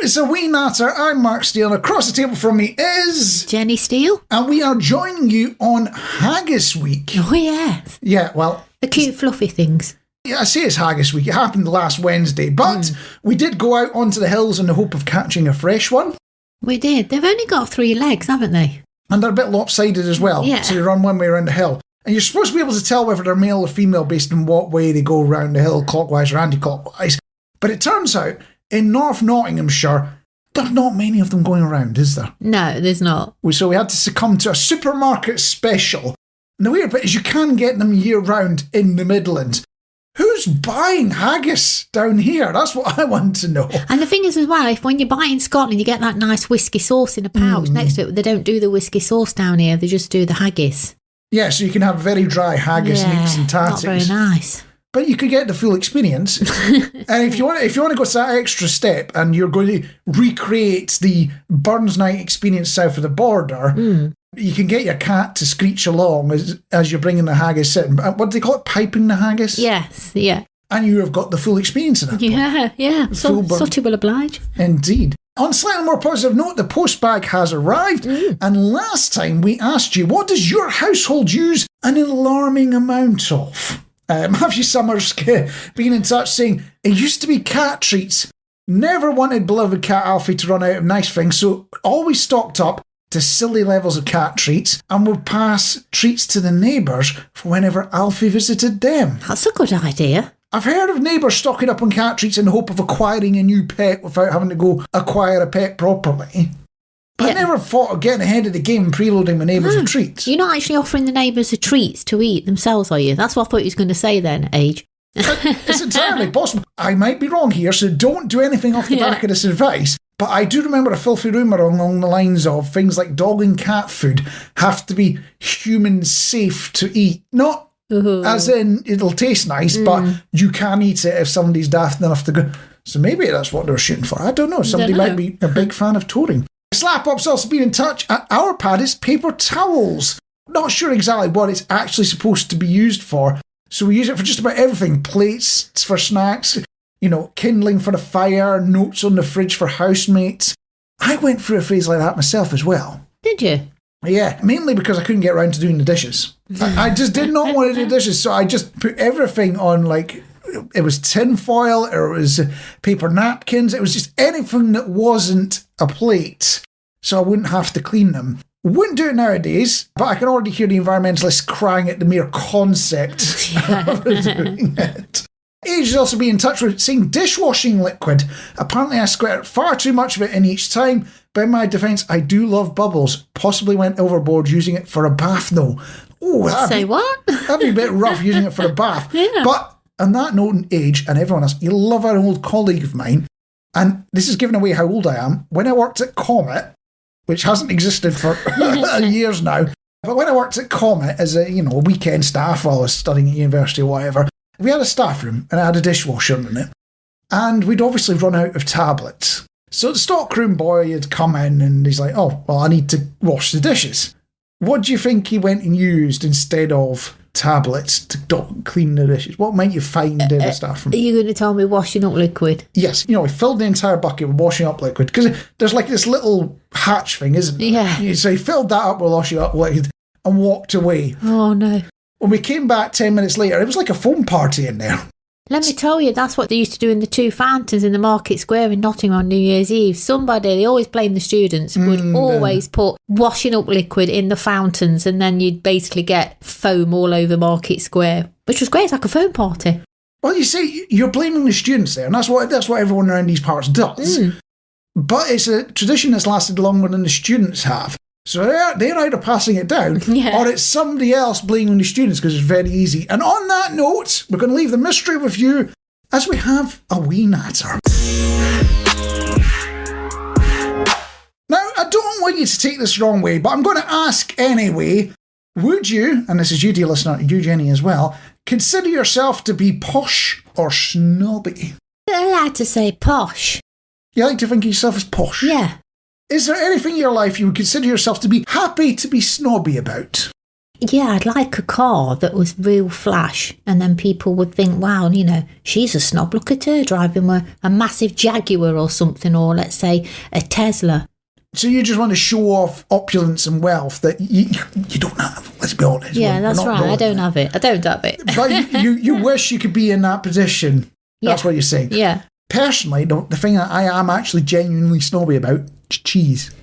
It's a Wee Natter. I'm Mark Steele. Across the table from me is... Jenny Steele. And we are joining you on Haggis Week. Oh, yeah. Yeah, well... The cute, fluffy things. Yeah, I say it's Haggis Week. It happened last Wednesday. But we did go out onto the hills in the hope of catching a fresh one. We did. They've only got 3 legs, haven't they? And they're a bit lopsided as well. Yeah. So they run one way around the hill. And you're supposed to be able to tell whether they're male or female based on what way they go around the hill, clockwise or anti-clockwise. But it turns out, in North Nottinghamshire, there's not many of them going around, is there? No, there's not. So we had to succumb to a supermarket special. And the weird bit is you can get them year-round in the Midlands. Who's buying haggis down here? That's what I want to know. And the thing is as well, if when you buy it in Scotland, you get that nice whisky sauce in a pouch next to it. They don't do the whisky sauce down here. They just do the haggis. Yeah, so you can have very dry haggis, nicks and tatties. Not very nice. But you could get the full experience. And if you want to go to that extra step and you're going to recreate the Burns Night experience south of the border, you can get your cat to screech along as you're bringing the haggis in. What do they call it? Piping the haggis? Yes, yeah. And you have got the full experience of that. Yeah. Sooty will oblige. Indeed. On a slightly more positive note, the post bag has arrived. And last time we asked you, what does your household use an alarming amount of? Matthew Summers being in touch saying, it used to be cat treats. Never wanted beloved cat Alfie to run out of nice things, so always stocked up to silly levels of cat treats and would pass treats to the neighbours for whenever Alfie visited them. That's a good idea. I've heard of neighbours stocking up on cat treats in the hope of acquiring a new pet without having to go acquire a pet properly. But I never thought of getting ahead of the game and preloading my neighbours with treats. You're not actually offering the neighbours the treats to eat themselves, are you? That's what I thought you was going to say then, Age. It's entirely possible. I might be wrong here, so don't do anything off the back of this advice. But I do remember a filthy rumour along the lines of things like dog and cat food have to be human safe to eat. Not as in it'll taste nice, but you can eat it if somebody's daft enough to go. So maybe that's what they're shooting for. I don't know. Somebody might be a big fan of touring. Slap Up's also been in touch. Our pad is paper towels. Not sure exactly what it's actually supposed to be used for. So we use it for just about everything. Plates for snacks, kindling for the fire, notes on the fridge for housemates. I went through a phase like that myself as well. Did you? Yeah, mainly because I couldn't get around to doing the dishes. I just did not want to do dishes, so I just put everything on, like, it was tin foil or it was paper napkins. It was just anything that wasn't a plate, so I wouldn't have to clean them. Wouldn't do it nowadays, but I can already hear the environmentalists crying at the mere concept of doing it. Age has also been in touch with saying dishwashing liquid. Apparently I squirt far too much of it in each time, but in my defence, I do love bubbles. Possibly went overboard using it for a bath, though. Oh, that'd be a bit rough using it for a bath. Yeah. But on that note, Age and everyone else, you love an old colleague of mine, and this is giving away how old I am. When I worked at Comet, which hasn't existed for years now, but when I worked at Comet as a weekend staff while I was studying at university or whatever, we had a staff room and I had a dishwasher in it. And we'd obviously run out of tablets. So the stockroom boy had come in and he's like, oh, well, I need to wash the dishes. What do you think he went and used instead of tablets to clean the dishes? What might you find in the staff room? Are you going to tell me washing up liquid? Yes. We filled the entire bucket with washing up liquid because there's like this little hatch thing, isn't there? Yeah. So he filled that up with washing up liquid and walked away. Oh, no. When we came back 10 minutes later, it was like a foam party in there. Let me tell you, that's what they used to do in the 2 fountains in the Market Square in Nottingham on New Year's Eve. They always blame the students, would always put washing up liquid in the fountains and then you'd basically get foam all over Market Square, which was great. It's like a foam party. Well, you see, you're blaming the students there, and that's what everyone around these parts does. But it's a tradition that's lasted longer than the students have. So they're either passing it down or it's somebody else blaming the students because it's very easy. And on that note, we're going to leave the mystery with you as we have a Wee Natter. Now, I don't want you to take this the wrong way, but I'm going to ask anyway, would you, and this is you, dear listener, you, Jenny, as well, consider yourself to be posh or snobby? I like to say posh. You like to think of yourself as posh? Yeah. Is there anything in your life you would consider yourself to be happy to be snobby about? Yeah, I'd like a car that was real flash, and then people would think, wow, she's a snob. Look at her driving a massive Jaguar or something, or let's say a Tesla. So you just want to show off opulence and wealth that you don't have. Let's be honest. Yeah, that's right. I don't have it. But you wish you could be in that position. That's what you're saying. Yeah. Personally, the thing that I am actually genuinely snobby about is cheese.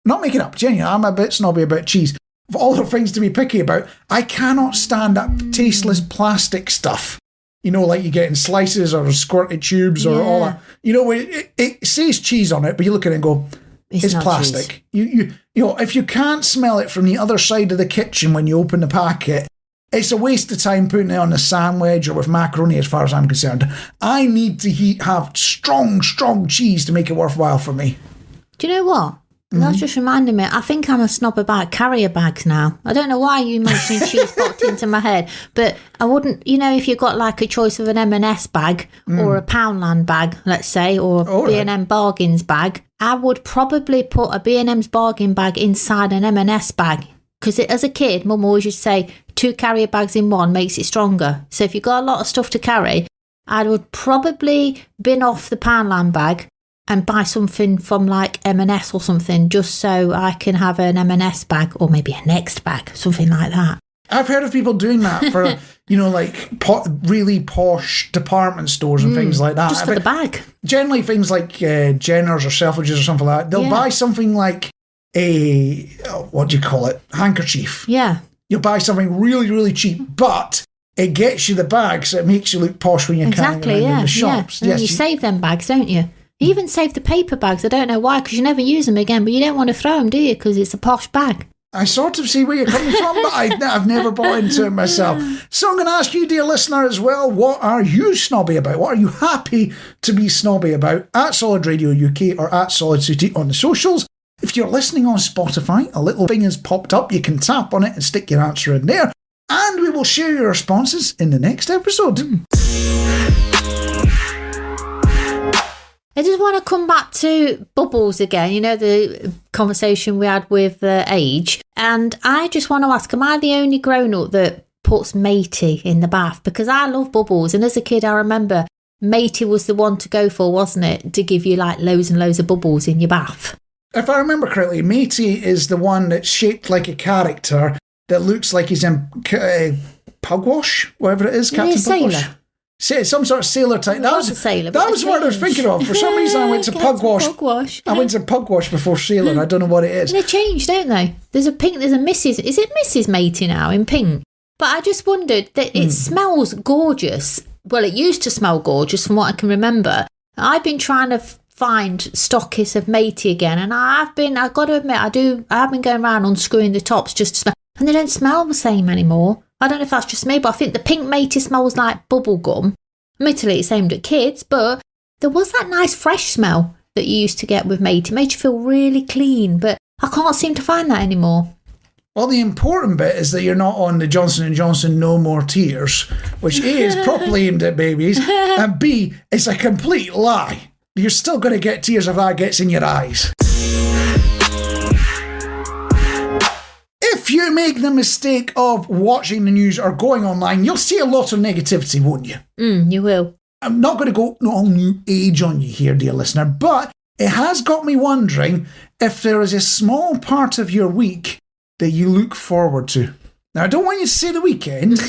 Not making up, genuinely. I'm a bit snobby about cheese. Of all the things to be picky about, I cannot stand that tasteless plastic stuff. Like you get in slices or squirted tubes or all that. It says cheese on it, but you look at it and go, it's plastic. If you can't smell it from the other side of the kitchen when you open the packet, it's a waste of time putting it on a sandwich or with macaroni as far as I'm concerned. I need to have strong cheese to make it worthwhile for me. Do you know what? That's just reminded me. I think I'm a snob about carrier bags now. I don't know why you mentioning cheese popped into my head, but I wouldn't, if you got like a choice of an M&S bag or a Poundland bag, let's say, or B&M Bargains bag, I would probably put a B&M's bargain bag inside an M&S bag. Because as a kid, Mum always used to say, 2 carrier bags in one makes it stronger. So if you've got a lot of stuff to carry, I would probably bin off the Poundland bag and buy something from like M&S or something, just so I can have an M&S bag or maybe a Next bag, something like that. I've heard of people doing that for, like really posh department stores and things like that. Just for the bag. Generally things like Jenners or Selfridges or something like that. They'll buy something like a, what do you call it, handkerchief. Yeah. You'll buy something really, really cheap, but it gets you the bag, so it makes you look posh when you're carrying around in the shops. Yeah. And you save them bags, don't you? You even save the paper bags. I don't know why, because you never use them again, but you don't want to throw them, do you? Because it's a posh bag. I sort of see where you're coming from, but I've never bought into it myself. So I'm going to ask you, dear listener, as well, what are you snobby about? What are you happy to be snobby about? At Solid Radio UK or at Solid Sooty on the socials. If you're listening on Spotify, a little thing has popped up. You can tap on it and stick your answer in there. And we will share your responses in the next episode. I just want to come back to bubbles again, the conversation we had with age. And I just want to ask, am I the only grown-up that puts matey in the bath? Because I love bubbles. And as a kid, I remember matey was the one to go for, wasn't it? To give you like loads and loads of bubbles in your bath. If I remember correctly, matey is the one that's shaped like a character that looks like he's in Pugwash, whatever it is, Captain Pugwash. Some sort of sailor type. That was a sailor. That was what I was thinking of. For some reason, I went to Pugwash. I went to Pugwash before sailor. I don't know what it is. They changed, don't they? There's a Mrs. Is it Mrs. Matey now in pink? But I just wondered that it smells gorgeous. Well, it used to smell gorgeous from what I can remember. I've been trying to find stockists of matey again, and I've got to admit, I have been going around unscrewing the tops just to smell, and they don't smell the same anymore. I don't know if that's just me, but I think the pink matey smells like bubble gum. Admittedly, it's aimed at kids, but there was that nice fresh smell that you used to get with matey. It made you feel really clean, but I can't seem to find that anymore. Well, the important bit is that you're not on the Johnson & Johnson No More Tears, which A, is properly aimed at babies, and B, it's a complete lie. You're still going to get tears if that gets in your eyes. If you make the mistake of watching the news or going online, you'll see a lot of negativity, won't you? You will. I'm not going to go all new age on you here, dear listener, but it has got me wondering if there is a small part of your week that you look forward to. Now, I don't want you to say the weekend.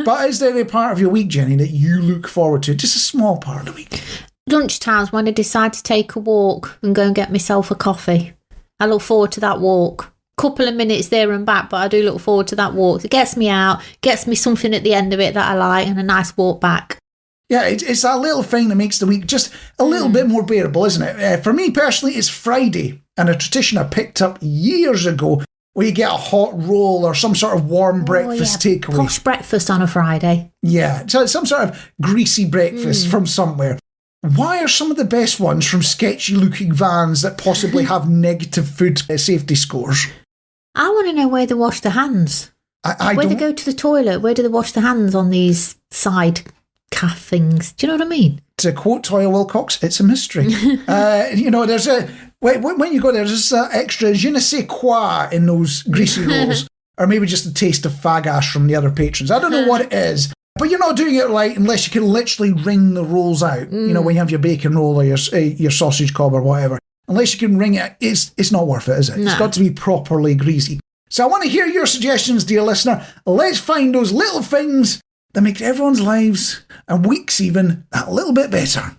But is there a part of your week, Jenny, that you look forward to? Just a small part of the week. Lunchtimes when I decide to take a walk and go and get myself a coffee. I look forward to that walk. Couple of minutes there and back, but I do look forward to that walk. It gets me out, gets me something at the end of it that I like, and a nice walk back. Yeah, it's that little thing that makes the week just a little bit more bearable, isn't it? For me personally, it's Friday, and a tradition I picked up years ago where you get a hot roll or some sort of warm breakfast takeaway. Posh breakfast on a Friday. Yeah, so it's some sort of greasy breakfast from somewhere. Why are some of the best ones from sketchy-looking vans that possibly have negative food safety scores? I want to know where they wash their hands. Where they go to the toilet, where do they wash their hands on these side calf things? Do you know what I mean? To quote Toya Wilcox, it's a mystery. There's When you go there, there's this extra je ne sais quoi in those greasy rolls. Or maybe just a taste of fag ash from the other patrons. I don't know what it is. But you're not doing it right unless you can literally wring the rolls out. You know, when you have your bacon roll or your sausage cob or whatever. Unless you can wring it, it's not worth it, is it? No. It's got to be properly greasy. So I want to hear your suggestions, dear listener. Let's find those little things that make everyone's lives, and weeks even, a little bit better.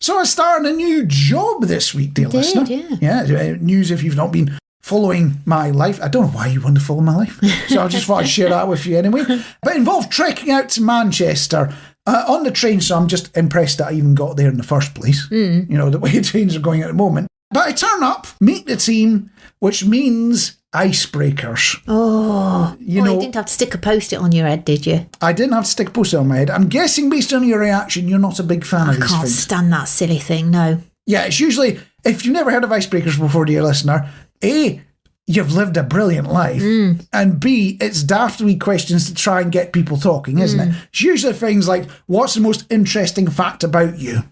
So I started a new job this week, dear listener. Yeah, news if you've not been following my life. I don't know why you want to follow my life, so I just thought I'd share that with you anyway. But it involved trekking out to Manchester on the train, so I'm just impressed that I even got there in the first place. You know, the way trains are going at the moment. But I turn up, meet the team, which means Icebreakers. You didn't have to stick a post-it on your head, did you? I didn't have to stick a post-it on my head. I'm guessing based on your reaction, you're not a big fan of these things. I can't stand that silly thing, no. Yeah, it's usually, if you've never heard of Icebreakers before, dear listener, A, you've lived a brilliant life, and B, it's daft wee questions to try and get people talking, isn't it? It's usually things like, what's the most interesting fact about you?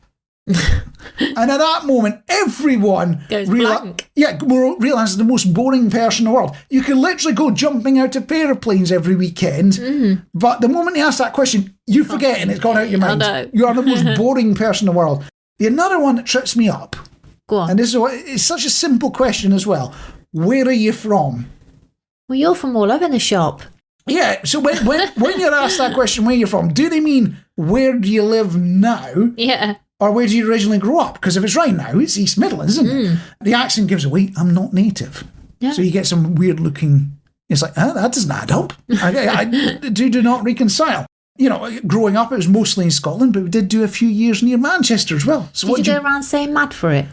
And at that moment, everyone realises the most boring person in the world. You can literally go jumping out of aeroplanes every weekend, but the moment you ask that question, you forget and it's gone out of your mind. You are the most boring person in the world. Another one that trips me up, go on, and this is it's such a simple question as well. Where are you from? Well, you're from all over the shop. Yeah, so when you're asked that question, where you're from, do they mean where do you live now? Yeah. Or where did you originally grow up? Because if it's right now, it's East Midlands, isn't it? The accent gives away, I'm not native. Yeah. So you get some weird looking, it's like, that doesn't add up. I do not reconcile. You know, growing up, it was mostly in Scotland, but we did do a few years near Manchester as well. So did you go around saying mad for it?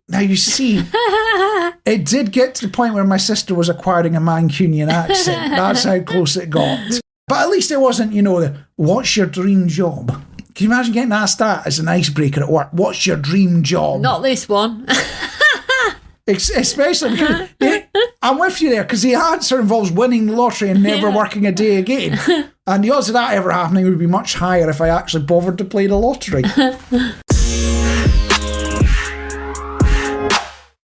Now, you see, it did get to the point where my sister was acquiring a Mancunian accent. That's how close it got. But at least it wasn't, what's your dream job? Can you imagine getting asked that as an icebreaker at work? What's your dream job? Not this one. Especially because I'm with you there, because the answer involves winning the lottery and never working a day again. And the odds of that ever happening would be much higher if I actually bothered to play the lottery.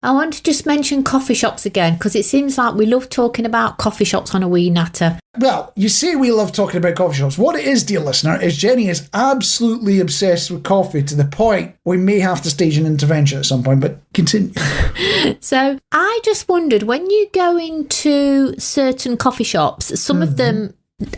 I want to just mention coffee shops again, because it seems like we love talking about coffee shops on a Wee Natter. Well, you say we love talking about coffee shops. What it is, dear listener, is Jenny is absolutely obsessed with coffee to the point we may have to stage an intervention at some point, but continue. So I just wondered, when you go into certain coffee shops, some of them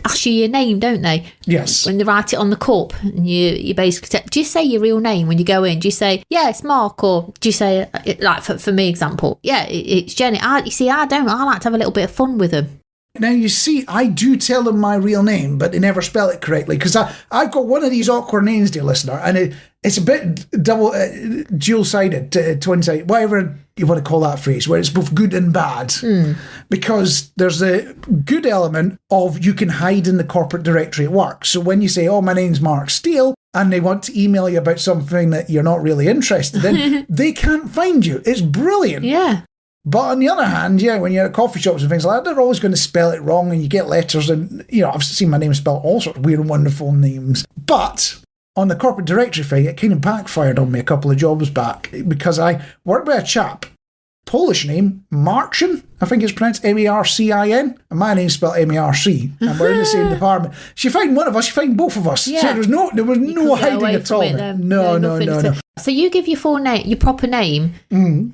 ask you your name, don't they? Yes. When they write it on the cup, and you basically say, do you say your real name when you go in? Do you say, yeah, it's Mark, or do you say, like for me example, yeah, it's Jenny? You see, I don't. I like to have a little bit of fun with them. Now, you see, I do tell them my real name, but they never spell it correctly, because I've got one of these awkward names, dear listener, and it's a bit dual-sided, twin-sided, whatever you want to call that phrase, where it's both good and bad. Because there's a good element of you can hide in the corporate directory at work. So when you say, my name's Mark Steele, and they want to email you about something that you're not really interested in, they can't find you. It's brilliant. Yeah. But on the other hand, when you're at coffee shops and things like that, they're always going to spell it wrong, and you get letters, and, I've seen my name spelled all sorts of weird and wonderful names. But on the corporate directory thing, it kind of backfired on me a couple of jobs back, because I worked with a chap, Polish name, Marcin, I think it's pronounced M-A-R-C-I-N, and my name's spelled M-A-R-C, and we're in the same department. She found one of us, she found both of us. Yeah. So there was no hiding at all. No. So you give your full name, your proper name.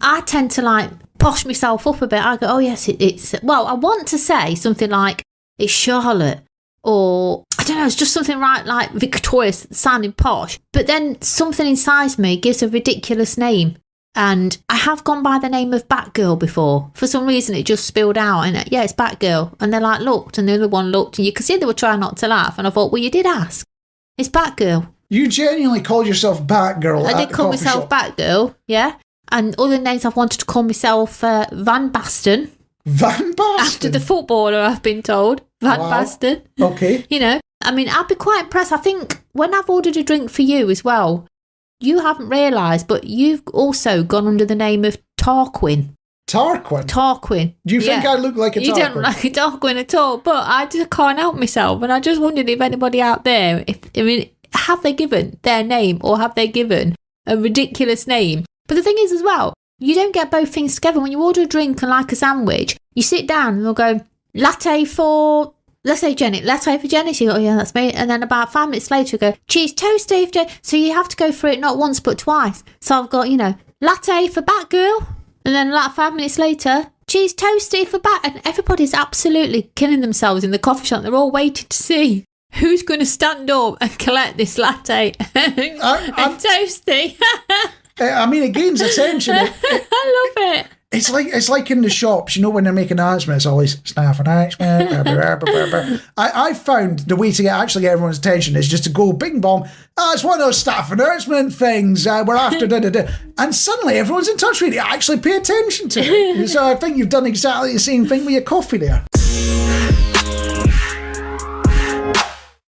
I tend to posh myself up a bit. I go, oh yes, it's well, I want to say something like it's Charlotte, or I don't know, it's just something like Victorious sounding posh, but then something inside me gives a ridiculous name. And I have gone by the name of Batgirl before. For some reason, it just spilled out. And it's Batgirl. And they're looked, and the other one looked, and you could see they were trying not to laugh. And I thought, well, you did ask. It's Batgirl. You genuinely called yourself Batgirl. I did call myself Batgirl, yeah. And other names I've wanted to call myself Van Basten. Van Basten? After the footballer, I've been told. Van Basten. Okay. I'd be quite impressed. I think when I've ordered a drink for you as well, you haven't realised, but you've also gone under the name of Tarquin. Tarquin. Do you think I look like a Tarquin? You don't look like a Tarquin at all, but I just can't help myself. And I just wondered if anybody out there, have they given their name or have they given a ridiculous name? But the thing is as well, you don't get both things together. When you order a drink and like a sandwich, you sit down and they'll go, latte for, let's say Jenny, latte for Jenny. So you go, oh yeah, that's me. And then about 5 minutes later, you go, cheese toasty for Jenny. So you have to go through it not once but twice. So I've got, latte for Batgirl. And then like 5 minutes later, cheese toasty for Bat. And everybody's absolutely killing themselves in the coffee shop. They're all waiting to see who's going to stand up and collect this latte and toasty. I mean, it gains attention. I love it. It's like in the shops, when they're making announcements, always staff announcement. I found the way to actually get everyone's attention is just to go bing bong. Oh, it's one of those staff announcement things. We're after da. And suddenly everyone's in touch with you. Actually pay attention to it. So I think you've done exactly the same thing with your coffee there.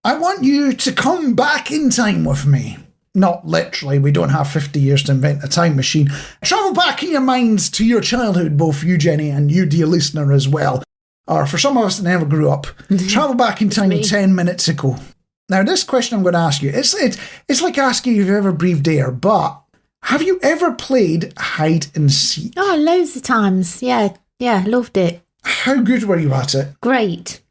I want you to come back in time with me. Not literally, we don't have 50 years to invent a time machine. Travel back in your minds to your childhood, both you, Jenny, and you, dear listener, as well. Or for some of us that never grew up, travel back in time 10 minutes ago. Now, this question I'm going to ask you, it's like asking if you've ever breathed air, but have you ever played hide and seek? Oh, loads of times. Yeah, loved it. How good were you at it? Great.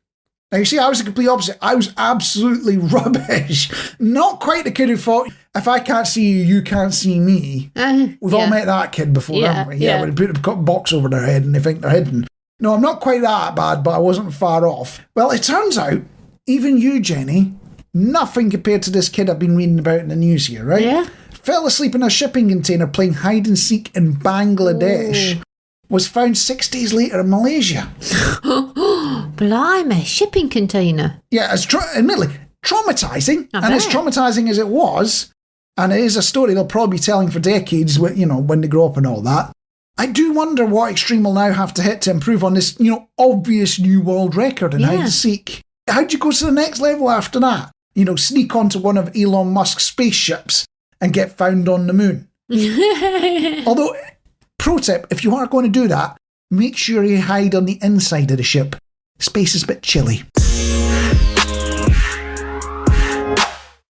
Now, you see, I was the complete opposite. I was absolutely rubbish. Not quite the kid who thought, if I can't see you, you can't see me. We've all met that kid before, haven't we? Yeah, when they put a box over their head and they think they're hidden. No, I'm not quite that bad, but I wasn't far off. Well, it turns out, even you, Jenny, nothing compared to this kid I've been reading about in the news here, right? Yeah. Fell asleep in a shipping container playing hide and seek in Bangladesh. Was found 6 days later in Malaysia. Blimey, shipping container. Yeah, it's admittedly traumatising. I And as bet. traumatising as it was, and it is a story they'll probably be telling for decades, when they grow up and all that, I do wonder what extreme will now have to hit to improve on this, obvious new world record in hide and seek. How'd you go to the next level after that? Sneak onto one of Elon Musk's spaceships and get found on the moon. Although, pro tip, if you are going to do that, make sure you hide on the inside of the ship. Space is a bit chilly.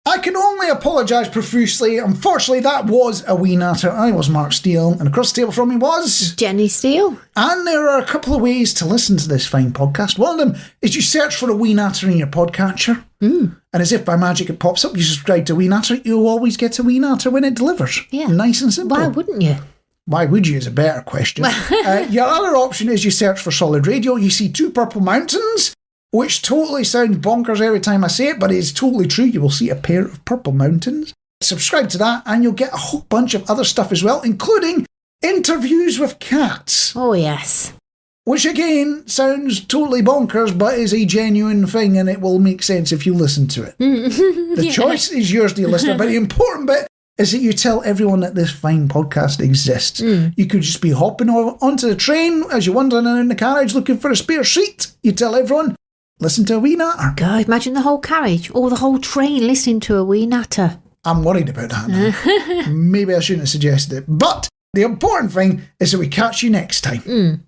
I can only apologise profusely. Unfortunately, that was a Wee Natter. I was Mark Steele, and across the table from me was Jenny Steele. And there are a couple of ways to listen to this fine podcast. One of them is you search for a Wee Natter in your podcatcher. And as if by magic it pops up, you subscribe to Wee Natter, you'll always get a Wee Natter when it delivers. Yeah. Nice and simple. Why wouldn't you? Why would you is a better question. Your other option is you search for Solid Radio. You see 2 purple mountains, which totally sounds bonkers every time I say it, but it's totally true. You will see a pair of purple mountains. Subscribe to that and you'll get a whole bunch of other stuff as well, including interviews with cats. Oh, yes. Which again sounds totally bonkers, but is a genuine thing and it will make sense if you listen to it. The choice is yours, dear listener, but the important bit is that you tell everyone that this fine podcast exists. You could just be hopping onto the train as you're wandering in the carriage looking for a spare seat. You tell everyone, listen to a Wee Natter. God, imagine the whole carriage or the whole train listening to a Wee Natter. I'm worried about that now. Maybe I shouldn't have suggested it. But the important thing is that we catch you next time.